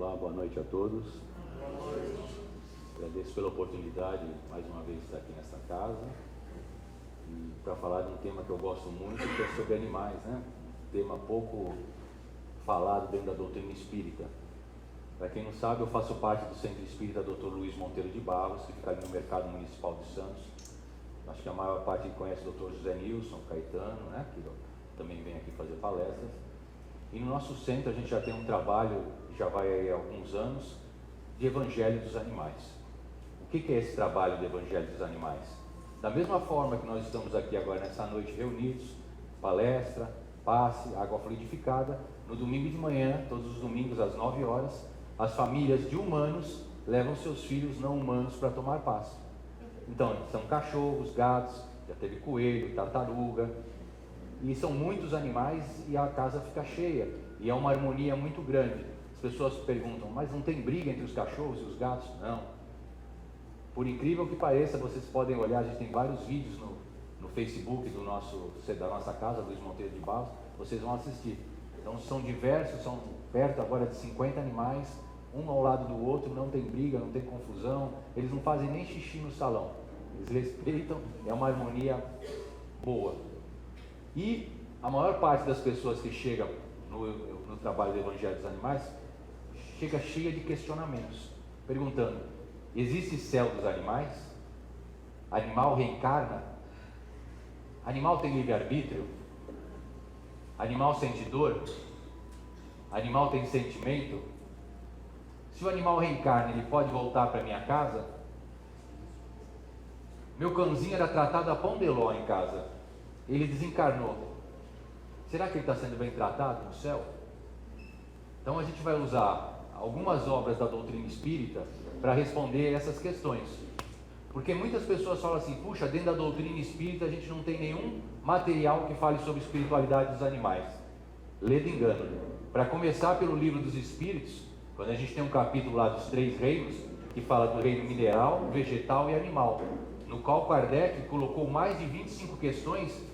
Olá, boa noite a todos. Agradeço pela oportunidade, mais uma vez, de estar aqui nesta casa e para falar de um tema que eu gosto muito, que é sobre animais, né? Um tema pouco falado dentro da doutrina espírita. Para quem não sabe, eu faço parte do Centro Espírita Dr. Luiz Monteiro de Barros, que fica ali no Mercado Municipal de Santos. Acho que a maior parte conhece o Dr. José Nilson Caetano, né? Que também vem aqui fazer palestras. E no nosso centro a gente já tem um trabalho, já vai aí há alguns anos, de Evangelho dos Animais. O que é esse trabalho de Evangelho dos Animais? Da mesma forma que nós estamos aqui agora nessa noite reunidos, palestra, passe, água fluidificada, no domingo de manhã, todos os domingos às 9 horas, as famílias de humanos levam seus filhos não humanos para tomar passe. Então, são cachorros, gatos, já teve coelho, tartaruga, e são muitos animais e a casa fica cheia, e é uma harmonia muito grande. As pessoas perguntam, mas não tem briga entre os cachorros e os gatos? Não. Por incrível que pareça, vocês podem olhar, a gente tem vários vídeos no Facebook da nossa casa, Luiz Monteiro de Barros, vocês vão assistir. Então são diversos, são perto agora de 50 animais, um ao lado do outro, não tem briga, não tem confusão, eles não fazem nem xixi no salão, eles respeitam, é uma harmonia boa. E a maior parte das pessoas que chegam no trabalho do Evangelho dos Animais chega cheia de questionamentos, perguntando: existe céu dos animais? Animal reencarna? Animal tem livre-arbítrio? Animal sente dor? Animal tem sentimento? Se o animal reencarna, ele pode voltar para minha casa? Meu cãozinho era tratado a pão de ló em casa, ele desencarnou. Será que ele está sendo bem tratado no céu? Então a gente vai usar algumas obras da doutrina espírita para responder essas questões. Porque muitas pessoas falam assim, puxa, dentro da doutrina espírita a gente não tem nenhum material que fale sobre espiritualidade dos animais. Ledo engano. Para começar pelo livro dos Espíritos, quando a gente tem um capítulo lá dos 3 reinos, que fala do reino mineral, vegetal e animal, no qual Kardec colocou mais de 25 questões,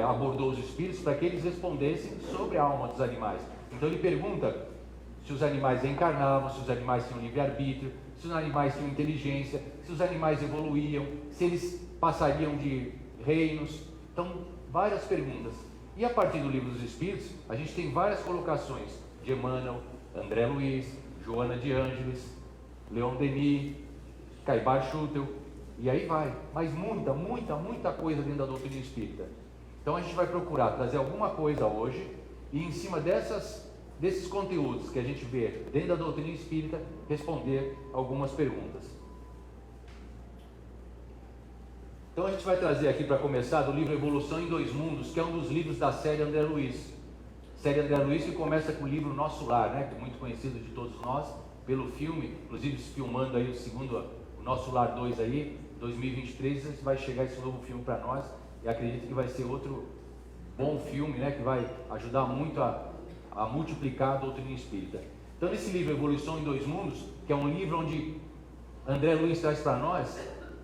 abordou os espíritos para que eles respondessem sobre a alma dos animais. Então ele pergunta se os animais reencarnavam, se os animais tinham livre-arbítrio, se os animais tinham inteligência, se os animais evoluíam, se eles passariam de reinos. Então, várias perguntas. E a partir do livro dos Espíritos, a gente tem várias colocações de Emmanuel, André Luiz, Joana de Ângeles, Leon Denis, Caibar Schutel, e aí vai. Mas muita coisa dentro da doutrina espírita. Então a gente vai procurar trazer alguma coisa hoje e em cima desses conteúdos que a gente vê dentro da doutrina espírita, responder algumas perguntas. Então a gente vai trazer aqui para começar do livro Evolução em Dois Mundos, que é um dos livros da série André Luiz. Série André Luiz que começa com o livro Nosso Lar, né? Que é muito conhecido de todos nós pelo filme, inclusive filmando aí o Nosso Lar 2 aí, 2023, vai chegar esse novo filme para nós. E acredito que vai ser outro bom filme, né, que vai ajudar muito a multiplicar a doutrina espírita. Então nesse livro Evolução em Dois Mundos, que é um livro onde André Luiz traz para nós,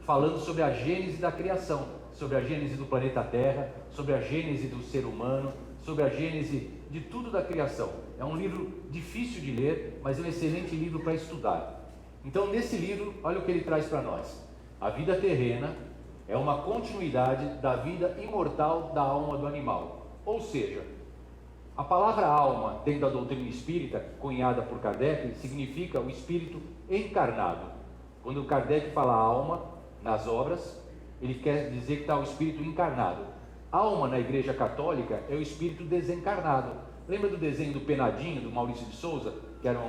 falando sobre a gênese da criação, sobre a gênese do planeta Terra, sobre a gênese do ser humano, sobre a gênese de tudo da criação. É um livro difícil de ler, mas é um excelente livro para estudar. Então nesse livro, olha o que ele traz para nós. A vida terrena é uma continuidade da vida imortal da alma do animal. Ou seja, a palavra alma, dentro da doutrina espírita, cunhada por Kardec, significa o espírito encarnado. Quando Kardec fala alma, nas obras, ele quer dizer que está o espírito encarnado. Alma, na Igreja Católica, é o espírito desencarnado. Lembra do desenho do Penadinho, do Maurício de Souza, que era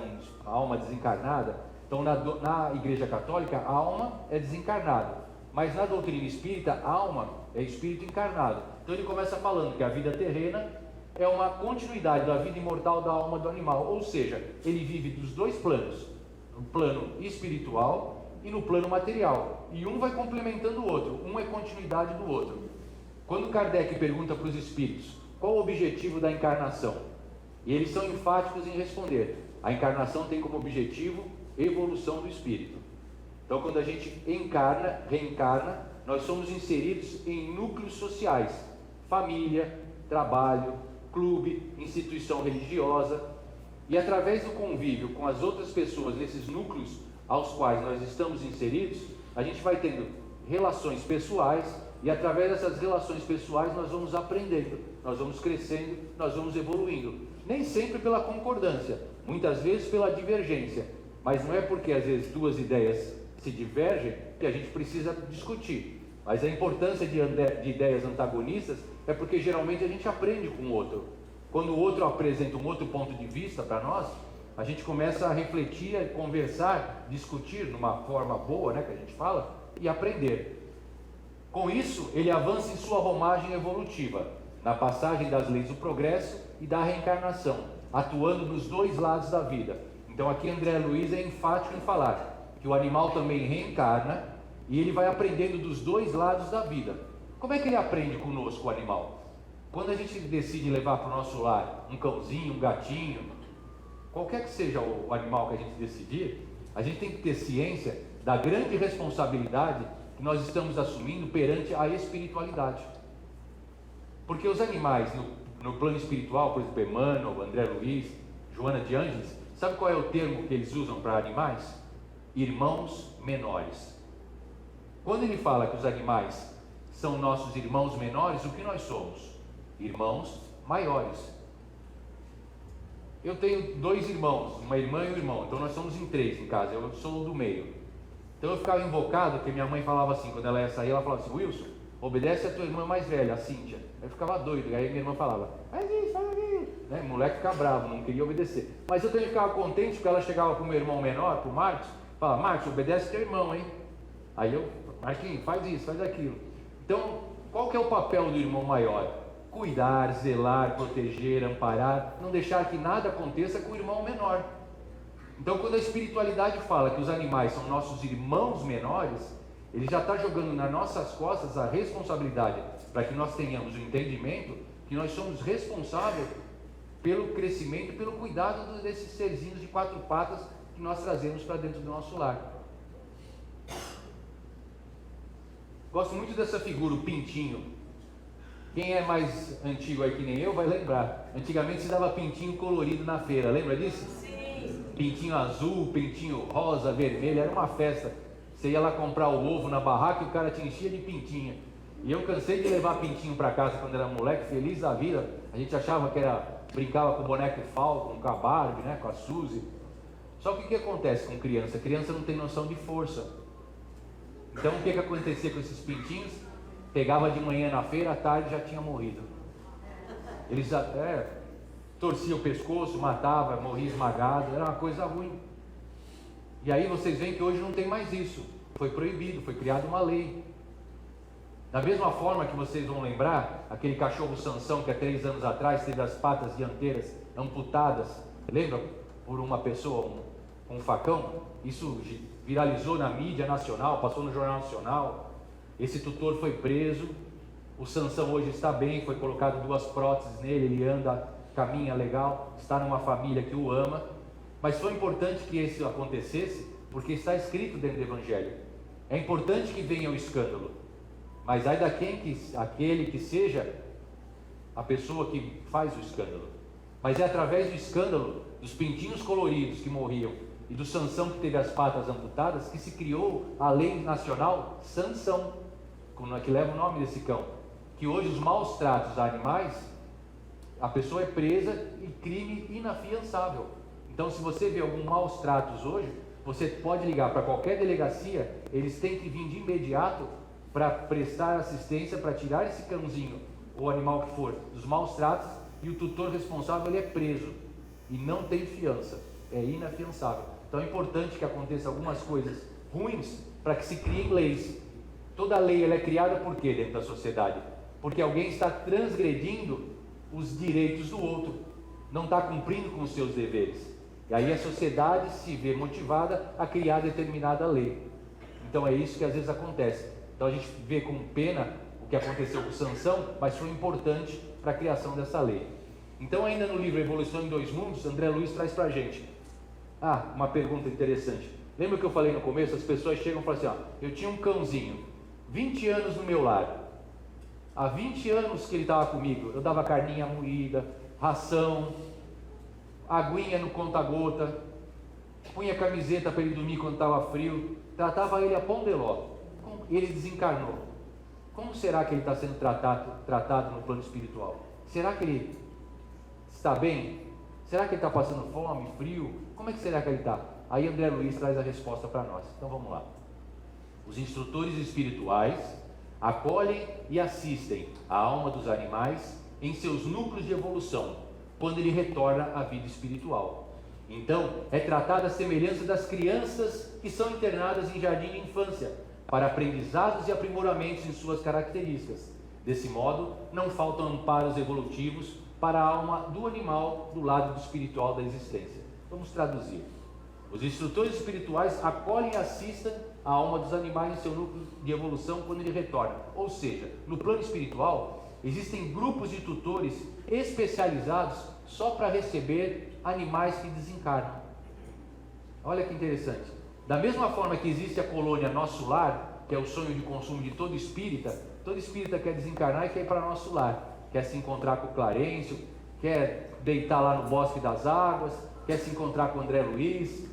a alma desencarnada? Então, na Igreja Católica, a alma é desencarnada. Mas na doutrina espírita, a alma é espírito encarnado. Então ele começa falando que a vida terrena é uma continuidade da vida imortal da alma do animal. Ou seja, ele vive dos dois planos, no plano espiritual e no plano material. E um vai complementando o outro, um é continuidade do outro. Quando Kardec pergunta para os espíritos qual o objetivo da encarnação, e eles são enfáticos em responder: a encarnação tem como objetivo evolução do espírito. Então quando a gente reencarna, nós somos inseridos em núcleos sociais, família, trabalho, clube, instituição religiosa, E através do convívio com as outras pessoas, nesses núcleos aos quais nós estamos inseridos, a gente vai tendo relações pessoais, e através dessas relações pessoais nós vamos aprendendo, nós vamos crescendo, nós vamos evoluindo. Nem sempre pela concordância, muitas vezes pela divergência, mas não é porque às vezes duas ideias se divergem que a gente precisa discutir. Mas a importância de ideias antagonistas é porque geralmente a gente aprende com o outro. Quando o outro apresenta um outro ponto de vista para nós, a gente começa a refletir, a conversar, discutir numa forma boa, né, que a gente fala, e aprender. Com isso, ele avança em sua romagem evolutiva, na passagem das leis do progresso e da reencarnação, atuando nos dois lados da vida. Então aqui André Luiz é enfático em falar que o animal também reencarna e ele vai aprendendo dos dois lados da vida. Como é que ele aprende conosco, o animal? Quando a gente decide levar para o nosso lar um cãozinho, um gatinho, qualquer que seja o animal que a gente decidir, a gente tem que ter ciência da grande responsabilidade que nós estamos assumindo perante a espiritualidade. Porque os animais no plano espiritual, por exemplo, Emmanuel, André Luiz, Joana de Ângeles, sabe qual é o termo que eles usam para animais? Irmãos menores. Quando ele fala que os animais são nossos irmãos menores, o que nós somos? Irmãos maiores. Eu tenho dois irmãos, uma irmã e um irmão, então nós somos em três em casa, eu sou o do meio. Então eu ficava invocado, porque minha mãe falava assim, quando ela ia sair, ela falava assim: Wilson, obedece a tua irmã mais velha, a Cíntia. Aí eu ficava doido, aí minha irmã falava: faz isso, faz aquilo, né? O moleque ficava bravo, não queria obedecer. Mas eu também ficava contente, porque ela chegava para o meu irmão menor, para o Marcos, falava: Marcos, obedece teu irmão, hein? Aí eu: Marquinhos, faz isso, faz aquilo. Então, qual que é o papel do irmão maior? Cuidar, zelar, proteger, amparar, não deixar que nada aconteça com o irmão menor. Então, quando a espiritualidade fala que os animais são nossos irmãos menores, ele já está jogando nas nossas costas a responsabilidade para que nós tenhamos o entendimento que nós somos responsáveis pelo crescimento e pelo cuidado desses serzinhos de quatro patas que nós trazemos para dentro do nosso lar. Gosto muito dessa figura, o pintinho. Quem é mais antigo aí que nem eu vai lembrar. Antigamente se dava pintinho colorido na feira, lembra disso? Sim. Pintinho azul, pintinho rosa, vermelho, era uma festa. Você ia lá comprar o ovo na barraca e o cara te enchia de pintinho. E eu cansei de levar pintinho para casa quando era moleque, feliz da vida. A gente achava que brincava com o boneco Falcon, com a Barbie, né, com a Suzy. Só que o que acontece com criança? A criança não tem noção de força. Então o que acontecia com esses pintinhos? Pegava de manhã na feira, à tarde já tinha morrido. Eles torciam o pescoço, matava, morria esmagado, era uma coisa ruim. E aí vocês veem que hoje não tem mais isso. Foi proibido, foi criada uma lei. Da mesma forma que vocês vão lembrar, aquele cachorro Sansão que há 3 anos atrás teve as patas dianteiras amputadas, lembra? Por uma pessoa com um facão. Isso viralizou na mídia nacional, passou no Jornal Nacional. Esse tutor foi preso. O Sansão hoje está bem, foi colocado 2 próteses nele, ele anda, caminha legal, está numa família que o ama. Mas foi importante que isso acontecesse, porque está escrito dentro do Evangelho. É importante que venha o escândalo, mas ai aquele que seja a pessoa que faz o escândalo. Mas é através do escândalo, dos pintinhos coloridos que morriam e do Sansão que teve as patas amputadas, que se criou a lei nacional Sansão, que leva o nome desse cão. Que hoje os maus tratos a animais, a pessoa é presa e crime inafiançável. Então, se você vê algum maus tratos hoje, você pode ligar para qualquer delegacia, eles têm que vir de imediato para prestar assistência, para tirar esse cãozinho, ou animal que for, dos maus tratos, e o tutor responsável ele é preso, e não tem fiança, é inafiançável. Então é importante que aconteça algumas coisas ruins, para que se criem leis. Toda lei ela é criada por quê dentro da sociedade? Porque alguém está transgredindo os direitos do outro, não está cumprindo com os seus deveres. E aí a sociedade se vê motivada a criar determinada lei. Então é isso que às vezes acontece. Então a gente vê com pena o que aconteceu com Sansão, mas foi importante para a criação dessa lei. Então ainda no livro Evolução em Dois Mundos, André Luiz traz para a gente uma pergunta interessante. Lembra que eu falei no começo? As pessoas chegam e falam assim: eu tinha um cãozinho, 20 anos no meu lar. Há 20 anos que ele estava comigo, eu dava carninha moída, ração. aguinha no conta-gota, punha camiseta para ele dormir quando estava frio, tratava ele a pão de ló. Ele desencarnou. Como será que ele está sendo tratado no plano espiritual? Será que ele está bem? Será que ele está passando fome, frio? Como é que será que ele está? Aí André Luiz traz a resposta para nós. Então vamos lá. Os instrutores espirituais acolhem e assistem a alma dos animais em seus núcleos de evolução, quando ele retorna à vida espiritual. Então, é tratada a semelhança das crianças que são internadas em jardim de infância, para aprendizados e aprimoramentos em suas características. Desse modo, não faltam amparos evolutivos para a alma do animal do lado do espiritual da existência. Vamos traduzir. Os instrutores espirituais acolhem e assistem a alma dos animais em seu núcleo de evolução quando ele retorna. Ou seja, no plano espiritual, existem grupos de tutores especializados só para receber animais que desencarnam. Olha que interessante. Da mesma forma que existe a colônia Nosso Lar, que é o sonho de consumo de todo espírita quer desencarnar e quer ir para Nosso Lar, quer se encontrar com o Clarencio, quer deitar lá no Bosque das Águas, quer se encontrar com o André Luiz.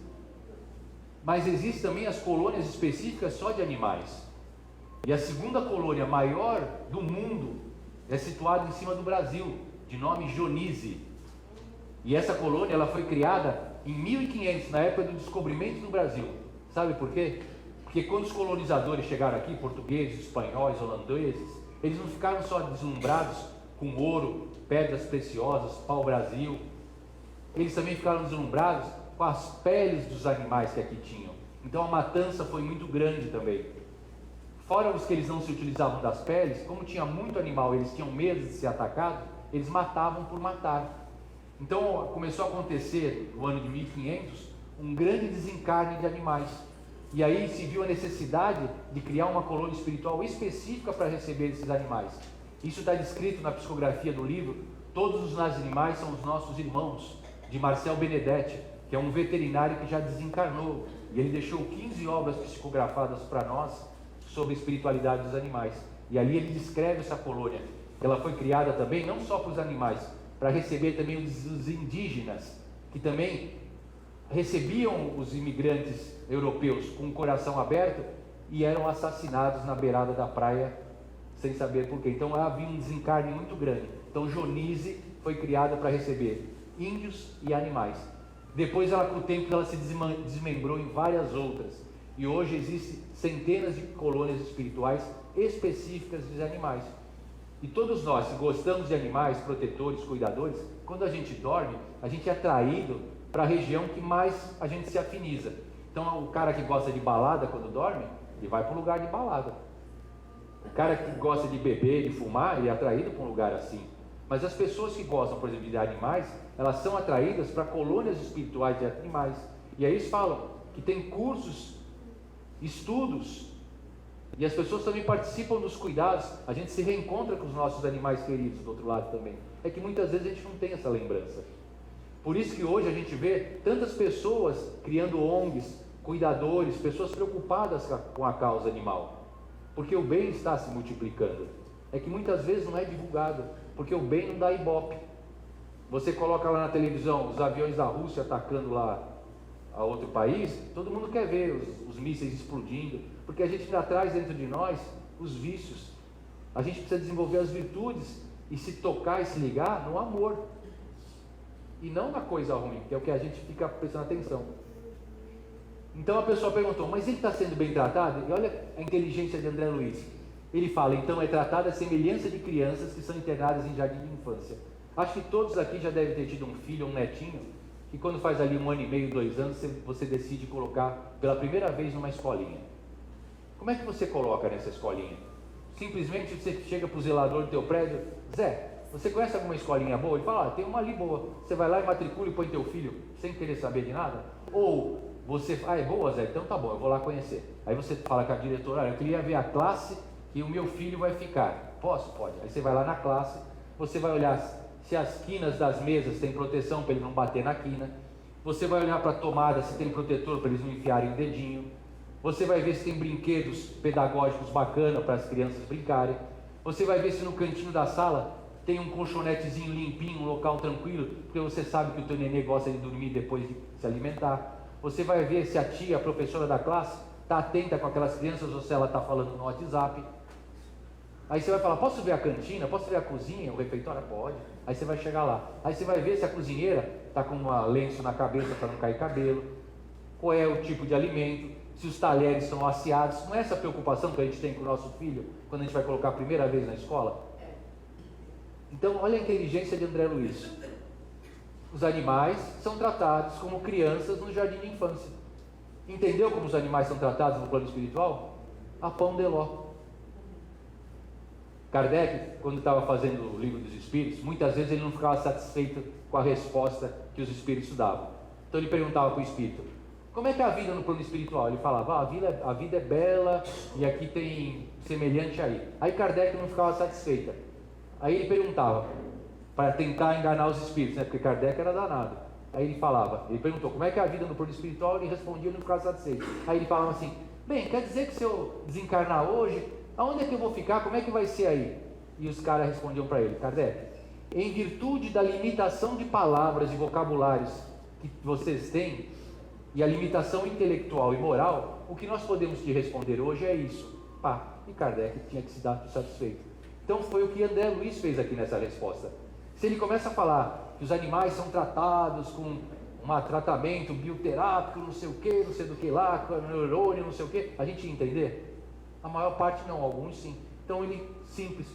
Mas existem também as colônias específicas só de animais. E a segunda colônia maior do mundo é situada em cima do Brasil, de nome Jonise. E essa colônia ela foi criada em 1500, na época do descobrimento do Brasil. Sabe por quê? Porque quando os colonizadores chegaram aqui, portugueses, espanhóis, holandeses, eles não ficaram só deslumbrados com ouro, pedras preciosas, pau-brasil. Eles também ficaram deslumbrados com as peles dos animais que aqui tinham. Então a matança foi muito grande também. Fora os que eles não se utilizavam das peles, como tinha muito animal, eles tinham medo de ser atacados, eles matavam por matar. Então começou a acontecer, no ano de 1500, um grande desencarne de animais. E aí se viu a necessidade de criar uma colônia espiritual específica para receber esses animais. Isso está descrito na psicografia do livro Todos os Animais São os Nossos Irmãos, de Marcel Benedetti, que é um veterinário que já desencarnou. E ele deixou 15 obras psicografadas para nós sobre a espiritualidade dos animais. E ali ele descreve essa colônia. Ela foi criada também não só para os animais, para receber também os indígenas, que também recebiam os imigrantes europeus com o coração aberto e eram assassinados na beirada da praia sem saber porquê. Então havia um desencarne muito grande. Então Jonise foi criada para receber índios e animais. Depois com o tempo ela se desmembrou em várias outras. E hoje existem centenas de colônias espirituais específicas de animais. E todos nós, que gostamos de animais, protetores, cuidadores, quando a gente dorme, a gente é atraído para a região que mais a gente se afiniza. Então o cara que gosta de balada quando dorme, ele vai para um lugar de balada. O cara que gosta de beber, de fumar, ele é atraído para um lugar assim. Mas as pessoas que gostam, por exemplo, de animais, elas são atraídas para colônias espirituais de animais. E aí eles falam que tem cursos, estudos, e as pessoas também participam dos cuidados. A gente se reencontra com os nossos animais queridos do outro lado também. É que muitas vezes a gente não tem essa lembrança. Por isso que hoje a gente vê tantas pessoas criando ONGs, cuidadores, pessoas preocupadas com a causa animal. Porque o bem está se multiplicando. É que muitas vezes não é divulgado, porque o bem não dá ibope. Você coloca lá na televisão os aviões da Rússia atacando lá a outro país, todo mundo quer ver os mísseis explodindo, porque a gente ainda traz dentro de nós os vícios. A gente precisa desenvolver as virtudes e se tocar e se ligar no amor, e não na coisa ruim, que é o que a gente fica prestando atenção. Então a pessoa perguntou, mas ele está sendo bem tratado? E olha a inteligência de André Luiz. Ele fala, então é tratada a semelhança de crianças que são internadas em jardim de infância. Acho que todos aqui já devem ter tido um filho ou um netinho, que quando faz ali 1 ano e meio, 2 anos, você decide colocar pela primeira vez numa escolinha. Como é que você coloca nessa escolinha? Simplesmente você chega para o zelador do teu prédio, Zé, você conhece alguma escolinha boa? Ele fala, tem uma ali boa. Você vai lá e matricula e põe teu filho sem querer saber de nada? Ou você, é boa, Zé? Então tá bom, eu vou lá conhecer. Aí você fala com a diretora, eu queria ver a classe que o meu filho vai ficar. Posso? Pode. Aí você vai lá na classe, você vai olhar se as quinas das mesas têm proteção para ele não bater na quina. Você vai olhar para a tomada se tem protetor para eles não enfiarem o dedinho. Você vai ver se tem brinquedos pedagógicos bacanas para as crianças brincarem. Você vai ver se no cantinho da sala tem um colchonetezinho limpinho, um local tranquilo, porque você sabe que o teu nenê gosta de dormir depois de se alimentar. Você vai ver se a tia, a professora da classe, está atenta com aquelas crianças ou se ela está falando no WhatsApp. Aí você vai falar, posso ver a cantina, posso ver a cozinha, o refeitório? Pode. Aí você vai chegar lá. Aí você vai ver se a cozinheira está com um lenço na cabeça para não cair cabelo, qual é o tipo de alimento, se os talheres são asseados. Não é essa preocupação que a gente tem com o nosso filho quando a gente vai colocar a primeira vez na escola? Então, olha a inteligência de André Luiz. Os animais são tratados como crianças no jardim de infância. Entendeu como os animais são tratados no plano espiritual? A pão de ló. Kardec, quando estava fazendo o livro dos Espíritos, muitas vezes ele não ficava satisfeito com a resposta que os Espíritos davam. Então ele perguntava para o Espírito, como é que é a vida no plano espiritual? Ele falava, a vida é bela e aqui tem semelhante aí. Aí Kardec não ficava satisfeita. Aí ele perguntava, para tentar enganar os Espíritos, né? Porque Kardec era danado. Aí ele perguntou, como é que é a vida no plano espiritual? Ele respondia e não ficava satisfeito. Aí ele falava assim, bem, quer dizer que se eu desencarnar hoje, aonde é que eu vou ficar? Como é que vai ser aí? E os caras respondiam para ele, Kardec, em virtude da limitação de palavras e vocabulários que vocês têm, e a limitação intelectual e moral, o que nós podemos te responder hoje é isso. Pá, e Kardec tinha que se dar satisfeito. Então foi o que André Luiz fez aqui nessa resposta. Se ele começa a falar que os animais são tratados com um tratamento bioterápico, não sei o que, não sei do que lá, com neurônio, não sei o que, a gente ia entender? A maior parte não, alguns sim. Então ele, simples,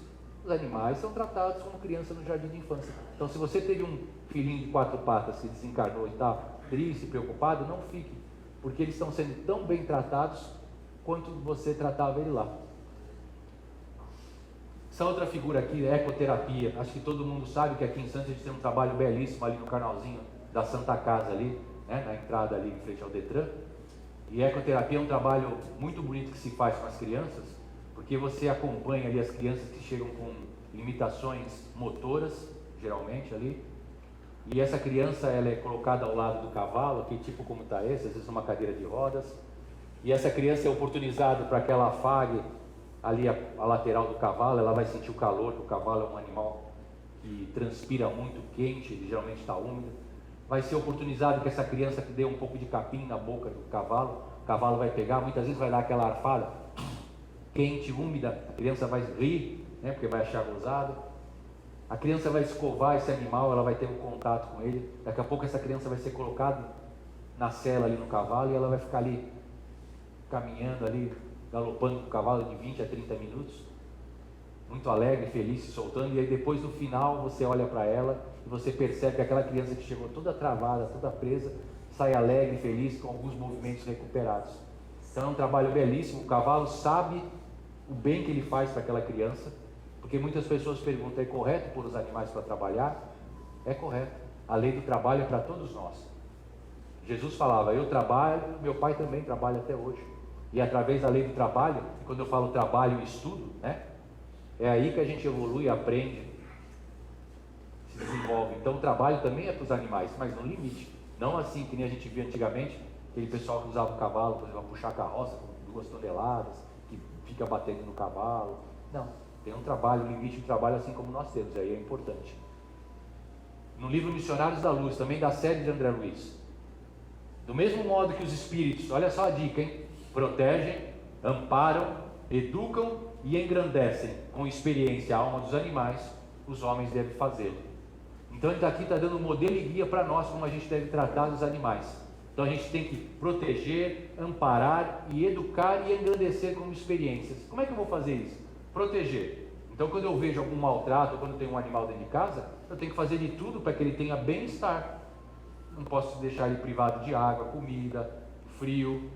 os animais são tratados como criança no jardim de infância. Então se você teve um filhinho de 4 patas que desencarnou e está triste, preocupado, não fique, porque eles estão sendo tão bem tratados quanto você tratava ele lá. Essa outra figura aqui é ecoterapia. Acho que todo mundo sabe que aqui em Santos a gente tem um trabalho belíssimo ali no canalzinho da Santa Casa ali, né, na entrada ali em frente ao Detran. E ecoterapia é um trabalho muito bonito que se faz com as crianças, porque você acompanha ali as crianças que chegam com limitações motoras, geralmente ali, e essa criança ela é colocada ao lado do cavalo, aqui tipo como está esse, às vezes uma cadeira de rodas, e essa criança é oportunizada para que ela afague ali a lateral do cavalo, ela vai sentir o calor, porque o cavalo é um animal que transpira muito, quente, ele geralmente está úmido. Vai ser oportunizado que essa criança que dê um pouco de capim na boca do cavalo, o cavalo vai pegar, muitas vezes vai dar aquela arfada quente, úmida, a criança vai rir, né, porque vai achar gozado. A criança vai escovar esse animal, ela vai ter um contato com ele, daqui a pouco essa criança vai ser colocada na sela ali no cavalo e ela vai ficar ali caminhando ali, galopando com o cavalo de 20 a 30 minutos, muito alegre, feliz, se soltando, e aí depois no final você olha para ela e você percebe que aquela criança que chegou toda travada, toda presa, sai alegre, feliz, com alguns movimentos recuperados. Então é um trabalho belíssimo, o cavalo sabe o bem que ele faz para aquela criança, porque muitas pessoas perguntam, é correto pôr os animais para trabalhar? É correto, a lei do trabalho é para todos nós. Jesus falava, eu trabalho, meu pai também trabalha até hoje. E através da lei do trabalho, e quando eu falo trabalho e estudo, né, é aí que a gente evolui, aprende, se desenvolve. Então o trabalho também é para os animais, mas no limite. Não assim que nem a gente via antigamente, aquele pessoal que usava o cavalo, por exemplo, para puxar a carroça com 2 toneladas, que fica batendo no cavalo. Não, tem um trabalho, um limite de trabalho assim como nós temos, aí é importante. No livro Missionários da Luz, também da série de André Luiz, do mesmo modo que os espíritos, olha só a dica, hein? Protegem, amparam, educam e engrandecem com experiência a alma dos animais, os homens devem fazê-lo. Então ele aqui está dando um modelo e guia para nós como a gente deve tratar os animais. Então a gente tem que proteger, amparar e educar e engrandecer como experiências. Como é que eu vou fazer isso? Proteger. Então quando eu vejo algum maltrato, ou quando tem um animal dentro de casa, eu tenho que fazer de tudo para que ele tenha bem-estar. Não posso deixar ele privado de água, comida, frio.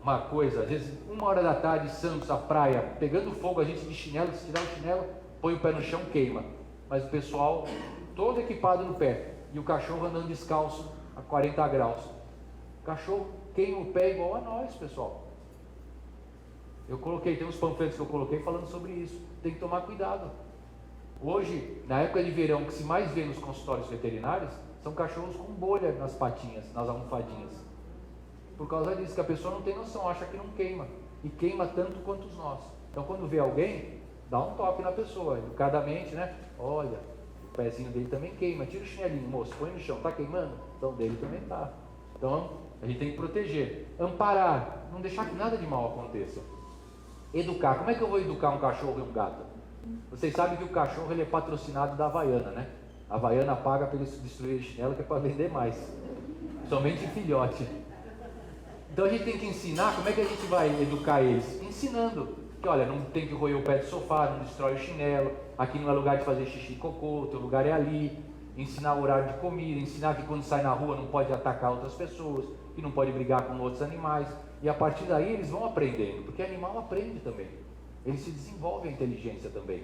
Uma coisa, às vezes 1h da tarde, Santos, a praia, pegando fogo, a gente de chinelo, se tirar o chinelo, põe o pé no chão, queima. Mas o pessoal todo equipado no pé, e o cachorro andando descalço a 40 graus. O cachorro queima o pé igual a nós, pessoal. Eu coloquei, tem uns panfletos que eu coloquei falando sobre isso. Tem que tomar cuidado. Hoje, na época de verão, o que se mais vê nos consultórios veterinários são cachorros com bolha nas patinhas, nas almofadinhas. Por causa disso, que a pessoa não tem noção, acha que não queima. E queima tanto quanto nós. Então quando vê alguém, dá um toque na pessoa, educadamente, né? Olha, o pezinho dele também queima, tira o chinelinho, moço, põe no chão, está queimando? Então o dele também está. Então a gente tem que proteger, amparar, não deixar que nada de mal aconteça. Educar, como é que eu vou educar um cachorro e um gato? Vocês sabem que o cachorro ele é patrocinado da Havaiana, né? A Havaiana paga para eles destruir o chinelo, que é para vender mais, somente em filhote. Então a gente tem que ensinar. Como é que a gente vai educar eles? Ensinando que, olha, não tem que roer o pé do sofá, não destrói o chinelo, aqui não é lugar de fazer xixi e cocô, o teu lugar é ali. Ensinar o horário de comida, ensinar que quando sai na rua não pode atacar outras pessoas, que não pode brigar com outros animais. E a partir daí eles vão aprendendo, porque animal aprende também, ele se desenvolve a inteligência também.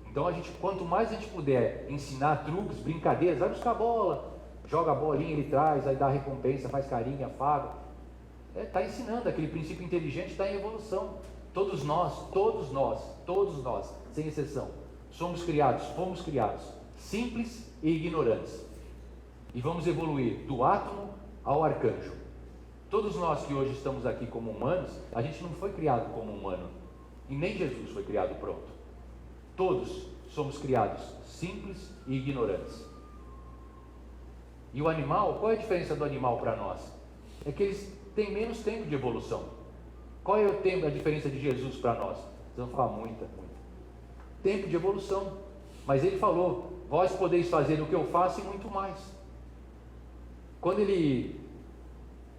Então a gente, quanto mais a gente puder ensinar truques, brincadeiras, vai buscar a bola, joga a bolinha, ele traz, aí dá recompensa, faz carinho, afaga, está ensinando. Aquele princípio inteligente está em evolução. Todos nós, sem exceção, fomos criados simples e ignorantes, e vamos evoluir do átomo ao arcanjo. Todos nós que hoje estamos aqui como humanos, a gente não foi criado como humano, e nem Jesus foi criado pronto. Todos somos criados simples e ignorantes. E o animal, qual é a diferença do animal para nós? É que eles têm menos tempo de evolução. Qual é a diferença de Jesus para nós? Vamos falar muita. Tempo de evolução. Mas ele falou: vós podeis fazer o que eu faço e muito mais. Quando ele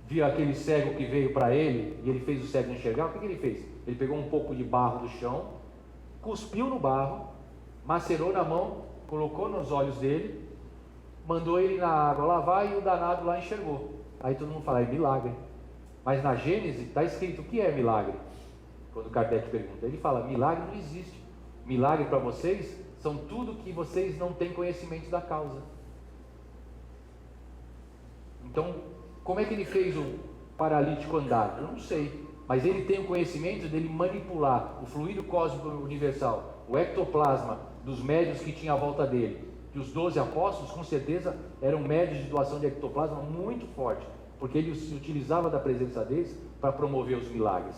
viu aquele cego que veio para ele, e ele fez o cego enxergar, o que ele fez? Ele pegou um pouco de barro do chão, cuspiu no barro, macerou na mão, colocou nos olhos dele, mandou ele na água lavar, e o danado lá enxergou. Aí todo mundo fala: é milagre. Mas na Gênesis está escrito o que é milagre. Quando Kardec pergunta, ele fala: milagre não existe. Milagre para vocês são tudo que vocês não têm conhecimento da causa. Então, como é que ele fez o paralítico andar? Eu não sei, mas ele tem o conhecimento dele manipular o fluido cósmico universal, o ectoplasma dos médiuns que tinha à volta dele. Que os 12 apóstolos, com certeza, eram médios de doação de ectoplasma muito forte, porque ele se utilizava da presença deles para promover os milagres.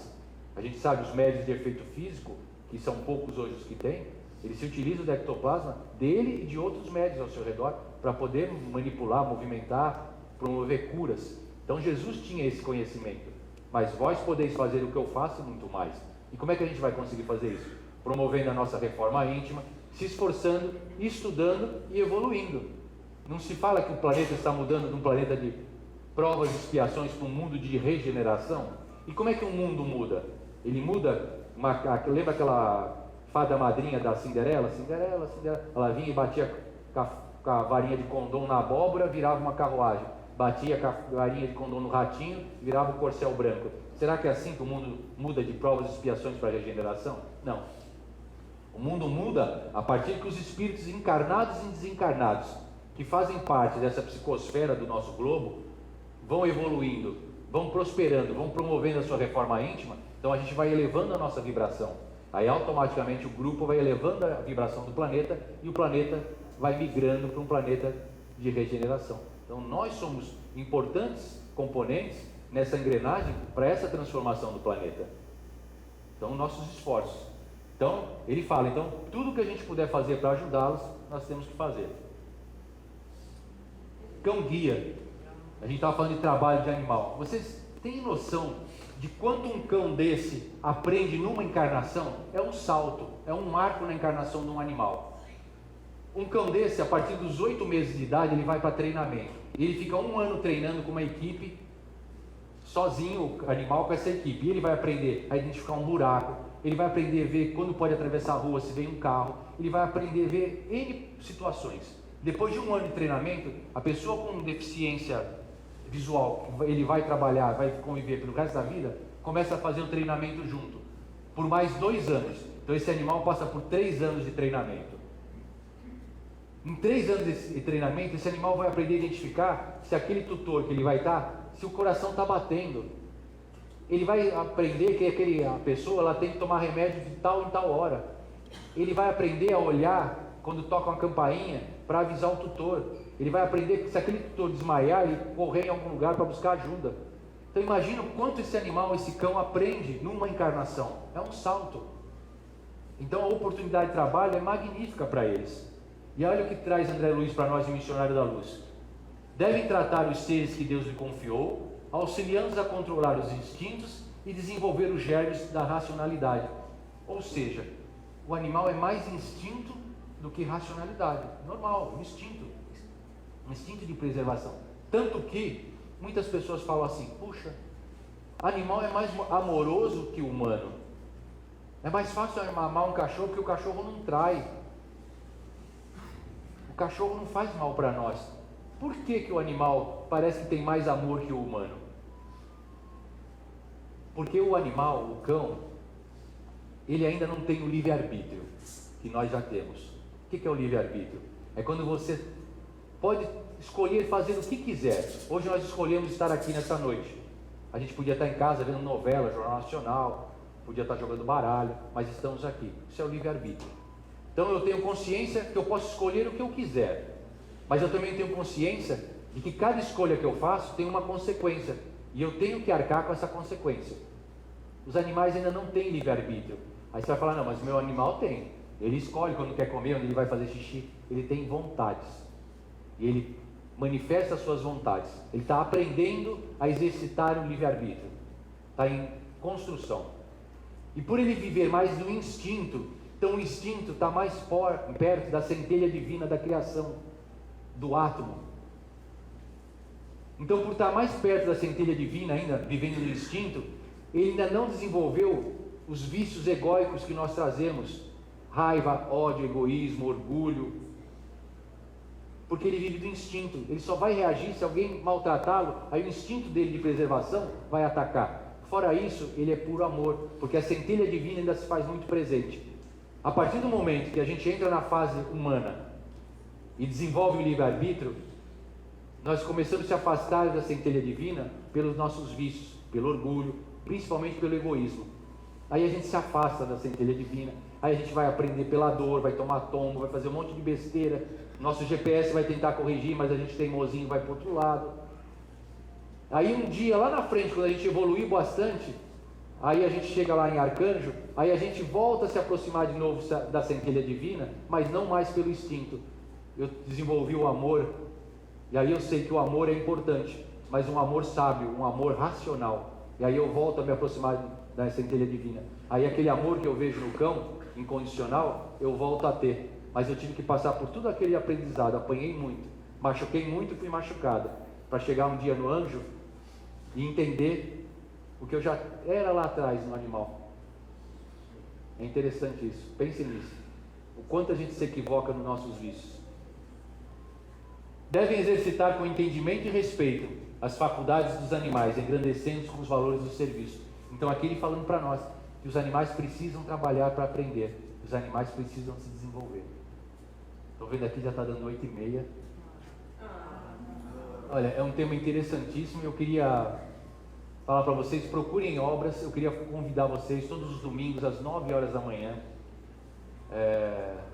A gente sabe, os médios de efeito físico, que são poucos hoje os que tem, eles se utilizam do ectoplasma dele e de outros médios ao seu redor para poder manipular, movimentar, promover curas. Então Jesus tinha esse conhecimento. Mas vós podeis fazer o que eu faço e muito mais. E como é que a gente vai conseguir fazer isso? Promovendo a nossa reforma íntima, se esforçando, estudando e evoluindo. Não se fala que o planeta está mudando de um planeta de provas e expiações para um mundo de regeneração? E como é que o mundo muda? Ele muda, lembra aquela fada madrinha da Cinderela? Cinderela, ela vinha e batia com a varinha de condom na abóbora, virava uma carruagem. Batia com a varinha de condom no ratinho, virava o corcel branco. Será que é assim que o mundo muda de provas e expiações para a regeneração? Não. O mundo muda a partir que os espíritos encarnados e desencarnados, que fazem parte dessa psicosfera do nosso globo, vão evoluindo, vão prosperando, vão promovendo a sua reforma íntima. Então a gente vai elevando a nossa vibração. Aí automaticamente o grupo vai elevando a vibração do planeta, e o planeta vai migrando para um planeta de regeneração. Então nós somos importantes componentes nessa engrenagem para essa transformação do planeta. Então nossos esforços. Então ele fala, então tudo que a gente puder fazer para ajudá-los, nós temos que fazer. Cão guia. A gente estava falando de trabalho de animal. Vocês têm noção de quanto um cão desse aprende numa encarnação? É um salto, é um marco na encarnação de um animal. Um cão desse, a partir dos 8 meses de idade, ele vai para treinamento. E ele fica 1 ano treinando com uma equipe, sozinho, o animal com essa equipe. E ele vai aprender a identificar um buraco, ele vai aprender a ver quando pode atravessar a rua, se vem um carro, ele vai aprender a ver N situações. Depois de 1 ano de treinamento, a pessoa com deficiência visual, ele vai trabalhar, vai conviver pelo resto da vida, começa a fazer o treinamento junto, por mais 2 anos. Então esse animal passa por 3 anos de treinamento. Em 3 anos de treinamento, esse animal vai aprender a identificar se aquele tutor que ele vai estar, se o coração está batendo. Ele vai aprender que a pessoa ela tem que tomar remédio de tal em tal hora. Ele vai aprender a olhar quando toca uma campainha para avisar o tutor. Ele vai aprender que se aquele tutor desmaiar, ele correr em algum lugar para buscar ajuda. Então imagina o quanto esse animal, esse cão aprende numa encarnação. É um salto. Então a oportunidade de trabalho é magnífica para eles. E olha o que traz André Luiz para nós, de Missionário da Luz. Devem tratar os seres que Deus lhe confiou, auxiliando-os a controlar os instintos e desenvolver os germes da racionalidade. Ou seja, o animal é mais instinto do que racionalidade. Normal, um instinto de preservação. Tanto que muitas pessoas falam assim: puxa, animal é mais amoroso que o humano. É mais fácil amar um cachorro, porque o cachorro não trai. O cachorro não faz mal para nós. Por que o animal parece que tem mais amor que o humano? Porque o animal, o cão, ele ainda não tem o livre-arbítrio que nós já temos. O que é o livre-arbítrio? É quando você pode escolher fazer o que quiser. Hoje nós escolhemos estar aqui nessa noite. A gente podia estar em casa vendo novela, Jornal Nacional, podia estar jogando baralho, mas estamos aqui. Isso é o livre-arbítrio. Então eu tenho consciência que eu posso escolher o que eu quiser, mas eu também tenho consciência de que cada escolha que eu faço tem uma consequência, e eu tenho que arcar com essa consequência. Os animais ainda não têm livre-arbítrio. Aí você vai falar: não, mas o meu animal tem. Ele escolhe quando quer comer, onde ele vai fazer xixi. Ele tem vontades, e ele manifesta as suas vontades. Ele está aprendendo a exercitar o livre-arbítrio, está em construção. E por ele viver mais no instinto, então o instinto está mais perto da centelha divina da criação, do átomo. Então, por estar mais perto da centelha divina ainda, vivendo no instinto, ele ainda não desenvolveu os vícios egóicos que nós trazemos: raiva, ódio, egoísmo, orgulho. Porque ele vive do instinto. Ele só vai reagir se alguém maltratá-lo, aí o instinto dele de preservação vai atacar. Fora isso, ele é puro amor, porque a centelha divina ainda se faz muito presente. A partir do momento que a gente entra na fase humana e desenvolve o livre-arbítrio, nós começamos a se afastar da centelha divina pelos nossos vícios, pelo orgulho, principalmente pelo egoísmo. Aí a gente se afasta da centelha divina, aí a gente vai aprender pela dor, vai tomar tombo, vai fazer um monte de besteira. Nosso GPS vai tentar corrigir, mas a gente teimosinho vai para o outro lado. Aí um dia lá na frente, quando a gente evoluir bastante, aí a gente chega lá em Arcanjo, aí a gente volta a se aproximar de novo da centelha divina, mas não mais pelo instinto. Eu desenvolvi o amor, e aí eu sei que o amor é importante, mas um amor sábio, um amor racional. E aí eu volto a me aproximar da centelha divina. Aí aquele amor que eu vejo no cão, incondicional, eu volto a ter. Mas eu tive que passar por tudo aquele aprendizado, apanhei muito, machuquei muito e fui machucado, para chegar um dia no anjo e entender o que eu já era lá atrás no animal. É interessante isso, pensem nisso, o quanto a gente se equivoca nos nossos vícios. Devem exercitar com entendimento e respeito as faculdades dos animais, engrandecendo-os com os valores do serviço. Então aqui ele falando para nós que os animais precisam trabalhar para aprender, os animais precisam se desenvolver. Estou vendo aqui, já está dando 8h30. Olha, é um tema interessantíssimo. Eu queria falar para vocês: procurem obras. Eu queria convidar vocês todos os domingos às 9h da manhã.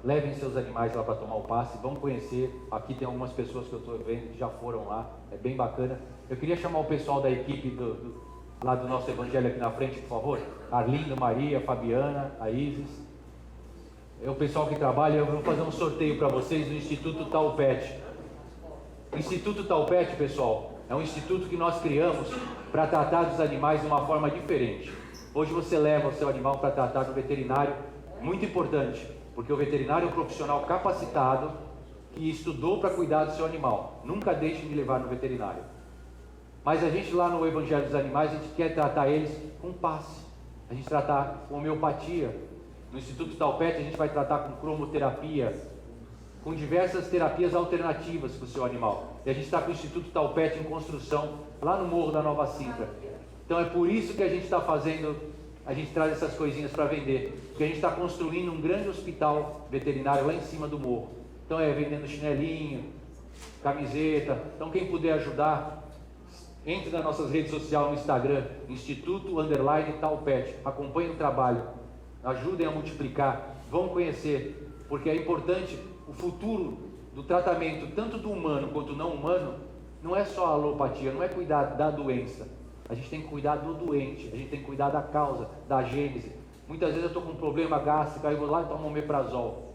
Levem seus animais lá para tomar o passe, vão conhecer. Aqui tem algumas pessoas que eu estou vendo que já foram lá, é bem bacana. Eu queria chamar o pessoal da equipe lá do nosso evangelho aqui na frente, por favor. Arlindo, Maria, Fabiana, a Isis. É o pessoal que trabalha. Eu vou fazer um sorteio para vocês do Instituto Taupete. O Instituto Taupete, pessoal, é um instituto que nós criamos para tratar dos animais de uma forma diferente. Hoje você leva o seu animal para tratar no veterinário, muito importante, porque o veterinário é um profissional capacitado que estudou para cuidar do seu animal. Nunca deixe de levar no veterinário. Mas a gente lá no Evangelho dos Animais, a gente quer tratar eles com passe. A gente tratar com homeopatia. No Instituto Taupete a gente vai tratar com cromoterapia, com diversas terapias alternativas para o seu animal. E a gente está com o Instituto Taupete em construção lá no Morro da Nova Sintra. Então é por isso que a gente está fazendo, a gente traz essas coisinhas para vender, porque a gente está construindo um grande hospital veterinário lá em cima do morro. Então é vendendo chinelinho, camiseta. Então quem puder ajudar, entre nas nossas redes sociais no Instagram, Instituto_Taupete, acompanhe o trabalho, ajudem a multiplicar, vão conhecer, porque é importante. O futuro do tratamento, tanto do humano quanto do não humano, não é só a alopatia, não é cuidar da doença. A gente tem que cuidar do doente, a gente tem que cuidar da causa, da gênese. Muitas vezes eu estou com um problema gástrico, aí eu vou lá e tomo um omeprazol.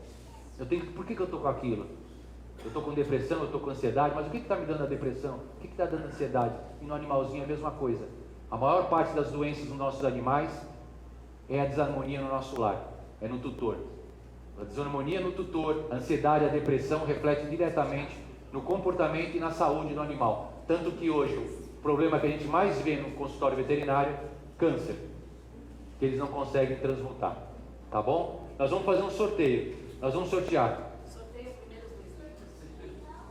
Por que eu estou com aquilo? Eu estou com depressão, eu estou com ansiedade, mas o que está me dando a depressão? O que está dando a ansiedade? E no animalzinho é a mesma coisa. A maior parte das doenças dos nossos animais é a desarmonia no nosso lar, é no tutor. A desarmonia no tutor, a ansiedade, a depressão reflete diretamente no comportamento e na saúde do animal. Tanto que hoje o problema que a gente mais vê no consultório veterinário, câncer, que eles não conseguem transmutar. Tá bom? Nós vamos fazer um sorteio. Nós vamos sortear. Sorteio primeiro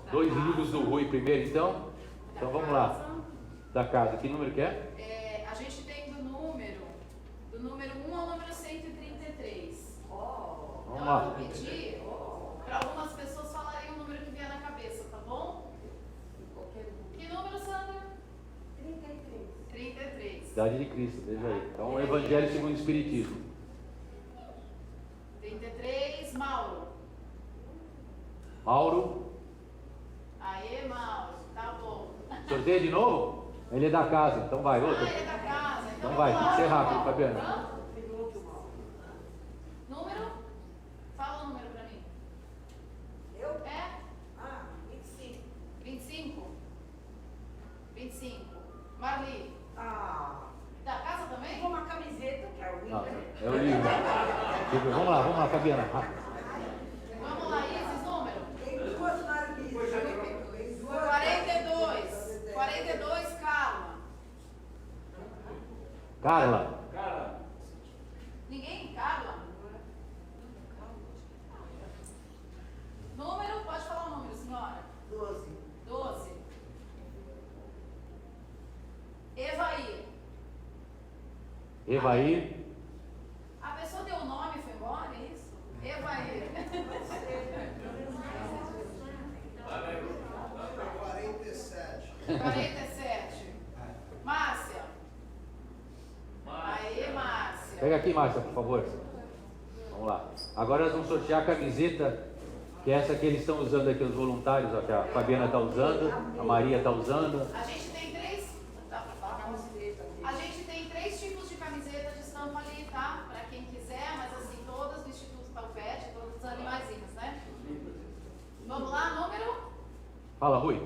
os 2 livros do Rui primeiro, então. Então vamos lá. Da casa. Que número que é? A gente tem do número 1 ao número 133. Vamos Então lá. eu vou pedir para algumas pessoas falarem o número que vier na cabeça, tá bom? Que número, Sandra? 33. Idade de Cristo, veja aí. Então, o Evangelho segundo o Espiritismo. 33, Mauro. Mauro. Aê, Mauro, tá bom. Sorteio de novo? Ele é da casa, então vai. Outro. Ele é da casa. Então vai, tem que ser rápido, Fabiana. Número? Fala o número pra mim. Eu? É? 25. 25? 25. Marli. Da casa também? Com uma camiseta, que é o Não, livro. é o livro. Vamos lá, Fabiana. Vamos lá, Isis, número? Tem duas marquitas. Tem duas. 42. 42, Carla. Carla. Ninguém? Carla? Número? Pode falar o número, senhora. 12. 12. Evaí. Evaí. A pessoa deu o nome e foi embora, é isso? Evaí. 47. 47. Márcia. Aí, Márcia. Pega aqui, Márcia, por favor. Vamos lá. Agora nós vamos sortear a camiseta, que é essa que eles estão usando aqui, os voluntários, ó, que a Fabiana está usando, a Maria está usando. A gente tem três. Dá pra falar? A gente tem 3 tipos de camiseta de estampa ali, tá? Pra quem quiser, mas assim, todas do Instituto Talpete, todos os animaizinhos, né? Vamos lá, número? Fala, Rui.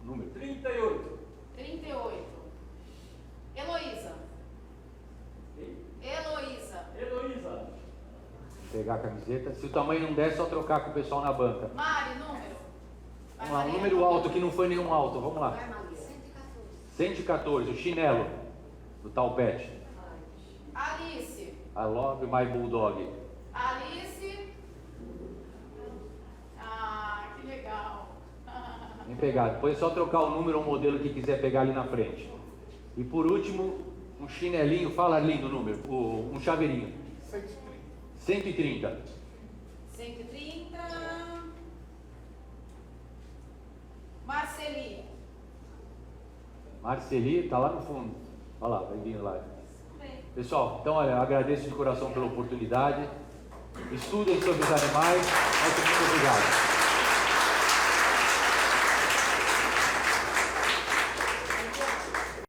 Número. 38. 38. Heloísa. Heloísa. Heloísa. Pegar a camiseta. Se o tamanho não der, é só trocar com o pessoal na banca. Mari, número? Vai, Vamos lá, um Maria. número alto que não foi nenhum alto. Vamos lá. Vai, Maria. 114, o chinelo do Talpete. Alice. I love my bulldog. Alice. Ah, que legal. Bem pegado. Depois é só trocar o número ou o modelo que quiser pegar ali na frente. E por último, um chinelinho. Fala lindo o número. Um chaveirinho. 130. 130. Marceli. Marceli, tá lá no fundo. Olha lá, vai vindo lá. Pessoal, então olha, eu agradeço de coração pela oportunidade. Estudem sobre os animais. Muito obrigado.